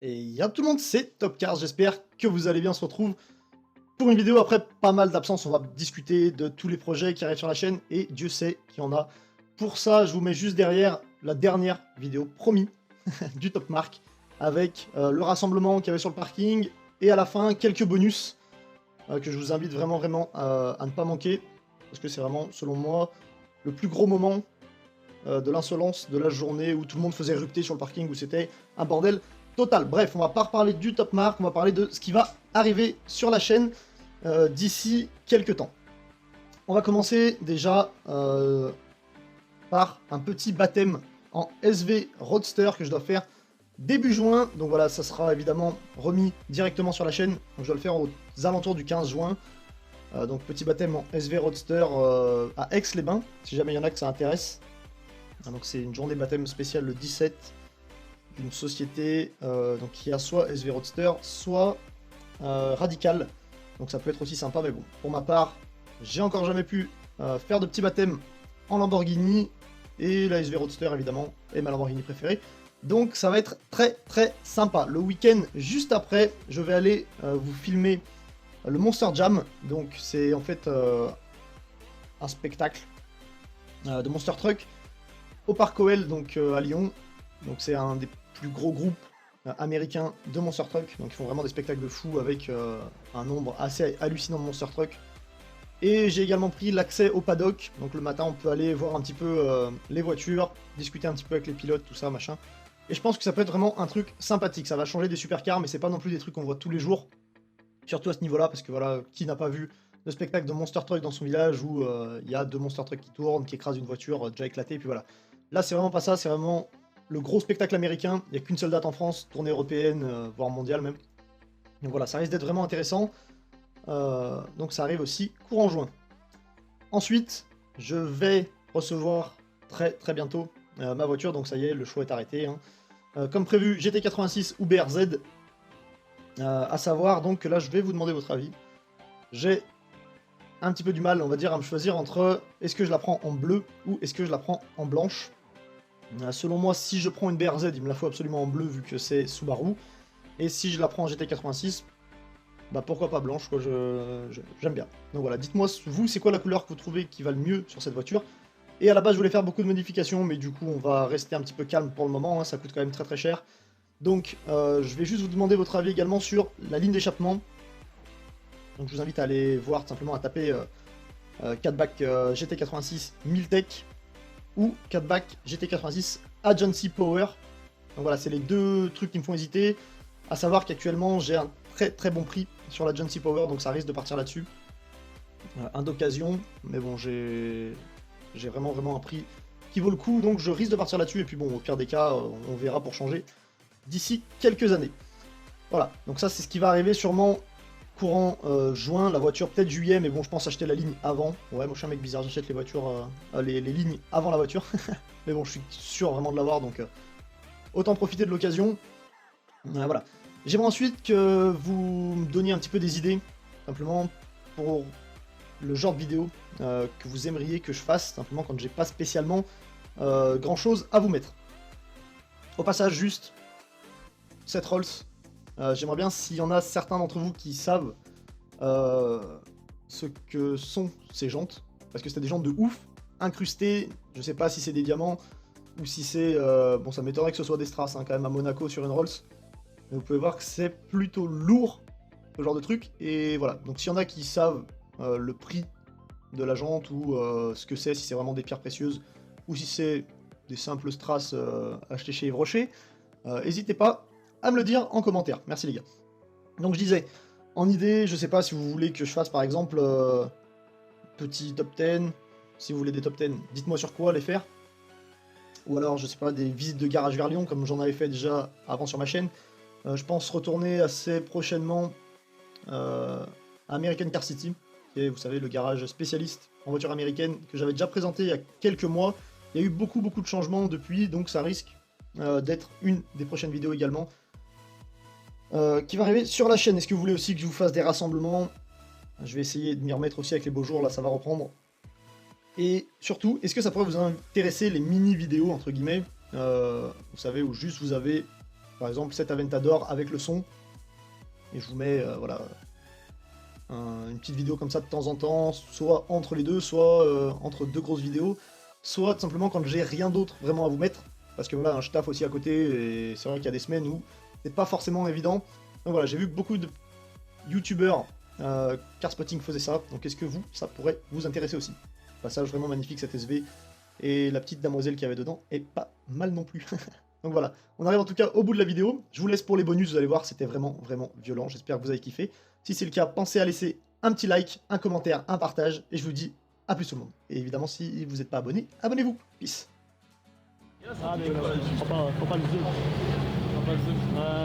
Et y'a tout le monde, c'est Topcars, j'espère que vous allez bien, on se retrouve pour une vidéo après pas mal d'absence, on va discuter de tous les projets qui arrivent sur la chaîne, et Dieu sait qu'il y en a. Pour ça, je vous mets juste derrière la dernière vidéo, promis, du Top Mark, avec le rassemblement qu'il y avait sur le parking, et à la fin, quelques bonus que je vous invite vraiment à ne pas manquer, parce que c'est vraiment, selon moi, le plus gros moment de l'insolence de la journée où tout le monde faisait érupter sur le parking, où c'était un bordel total. Bref, on va pas reparler du Top Mark, on va parler de ce qui va arriver sur la chaîne d'ici quelques temps. On va commencer déjà par un petit baptême en SV Roadster que je dois faire début juin. Donc voilà, ça sera évidemment remis directement sur la chaîne. Donc je dois le faire aux alentours du 15 juin. Donc petit baptême en SV Roadster à Aix-les-Bains, si jamais il y en a que ça intéresse. Donc c'est une journée baptême spéciale le 17 d'une société donc qui a soit SV Roadster, soit Radical. Donc ça peut être aussi sympa, mais bon, pour ma part, j'ai encore jamais pu faire de petits baptêmes en Lamborghini, et la SV Roadster évidemment est ma Lamborghini préférée. Donc ça va être très sympa. Le week-end juste après, je vais aller vous filmer le Monster Jam. Donc c'est en fait un spectacle de Monster Truck au Parc OL, donc à Lyon. Donc c'est un des plus gros groupes américains de Monster Truck. Donc ils font vraiment des spectacles de fou avec un nombre assez hallucinant de Monster Truck. Et j'ai également pris l'accès au paddock. Donc le matin on peut aller voir un petit peu les voitures, discuter un petit peu avec les pilotes, tout ça, machin. Et je pense que ça peut être vraiment un truc sympathique. Ça va changer des supercars, mais c'est pas non plus des trucs qu'on voit tous les jours. Surtout à ce niveau-là, parce que voilà, qui n'a pas vu le spectacle de Monster Truck dans son village où il y a deux Monster Truck qui tournent, qui écrasent une voiture déjà éclatée, et puis voilà. Là, c'est vraiment pas ça, c'est vraiment le gros spectacle américain. Il n'y a qu'une seule date en France, tournée européenne, voire mondiale même. Donc voilà, ça risque d'être vraiment intéressant. Donc ça arrive aussi courant juin. Ensuite, je vais recevoir très bientôt ma voiture, donc ça y est, le choix est arrêté. Hein. Comme prévu, GT86 ou BRZ. À savoir donc que là, je vais vous demander votre avis. J'ai un petit peu du mal, on va dire, à me choisir entre est-ce que je la prends en bleu ou est-ce que je la prends en blanche. Selon moi, si je prends une BRZ, il me la faut absolument en bleu vu que c'est Subaru. Et si je la prends en GT86, bah pourquoi pas blanche, quoi, j'aime bien. Donc voilà, dites-moi, vous, c'est quoi la couleur que vous trouvez qui va le mieux sur cette voiture. Et à la base, je voulais faire beaucoup de modifications, mais du coup, on va rester un petit peu calme pour le moment, hein, ça coûte quand même très cher. Donc, je vais juste vous demander votre avis également sur la ligne d'échappement. Donc je vous invite à aller voir, tout simplement à taper 4back GT86 Miltech ou 4back GT86 Agency Power. Donc voilà, c'est les deux trucs qui me font hésiter. À savoir qu'actuellement j'ai un très bon prix sur l'Agency Power, donc ça risque de partir là-dessus. Un d'occasion, mais bon, j'ai vraiment un prix qui vaut le coup, donc je risque de partir là-dessus. Et puis bon, au pire des cas, on verra pour changer d'ici quelques années. Voilà, donc ça c'est ce qui va arriver sûrement courant juin, la voiture peut-être juillet, mais bon, je pense acheter la ligne avant. Ouais, moi je suis un mec bizarre, j'achète les voitures, les lignes avant la voiture. Mais bon, je suis sûr vraiment de l'avoir, donc autant profiter de l'occasion. Voilà. J'aimerais ensuite que vous me donniez un petit peu des idées, simplement pour le genre de vidéo que vous aimeriez que je fasse, simplement quand j'ai pas spécialement grand chose à vous mettre. Au passage, juste, cette Rolls. J'aimerais bien s'il y en a certains d'entre vous qui savent ce que sont ces jantes, parce que c'est des jantes de ouf, incrustées, je sais pas si c'est des diamants, ou si c'est... bon, ça m'étonnerait que ce soit des strass, hein, quand même, à Monaco sur une Rolls, mais vous pouvez voir que c'est plutôt lourd, ce genre de truc, et voilà. Donc s'il y en a qui savent le prix de la jante, ou ce que c'est, si c'est vraiment des pierres précieuses, ou si c'est des simples strass achetés chez Yves Rocher, n'hésitez pas à me le dire en commentaire. Merci les gars. Donc je disais, en idée, je sais pas si vous voulez que je fasse par exemple petit top 10, si vous voulez des top 10, dites-moi sur quoi les faire. Ou alors, je sais pas, des visites de garage vers Lyon, comme j'en avais fait déjà avant sur ma chaîne. Je pense retourner assez prochainement à American Car City, qui est, vous savez, le garage spécialiste en voiture américaine que j'avais déjà présenté il y a quelques mois. Il y a eu beaucoup de changements depuis, donc ça risque d'être une des prochaines vidéos également. Qui va arriver sur la chaîne. Est-ce que vous voulez aussi que je vous fasse des rassemblements? Je vais essayer de m'y remettre aussi avec les beaux jours, là ça va reprendre. Et surtout, est-ce que ça pourrait vous intéresser les mini-vidéos, entre guillemets, vous savez, où juste vous avez Par exemple, cet Aventador avec le son. Et je vous mets, voilà, une petite vidéo comme ça de temps en temps, soit entre les deux, soit entre deux grosses vidéos, soit tout simplement quand j'ai rien d'autre vraiment à vous mettre. Parce que voilà, je taffe aussi à côté, et c'est vrai qu'il y a des semaines où c'est pas forcément évident. Donc voilà, j'ai vu que beaucoup de youtubeurs Carspotting faisaient ça, donc est-ce que vous, ça pourrait vous intéresser aussi? Passage vraiment magnifique cette SV, et la petite demoiselle qu'il y avait dedans est pas mal non plus. Donc voilà, on arrive en tout cas au bout de la vidéo. Je vous laisse pour les bonus, vous allez voir, c'était vraiment, vraiment violent. J'espère que vous avez kiffé. Si c'est le cas, pensez à laisser un petit like, un commentaire, un partage, et je vous dis à plus tout le monde. Et évidemment, si vous n'êtes pas abonné, abonnez-vous. Peace. Ah mais faut pas le zoom. Faut pas le zoom.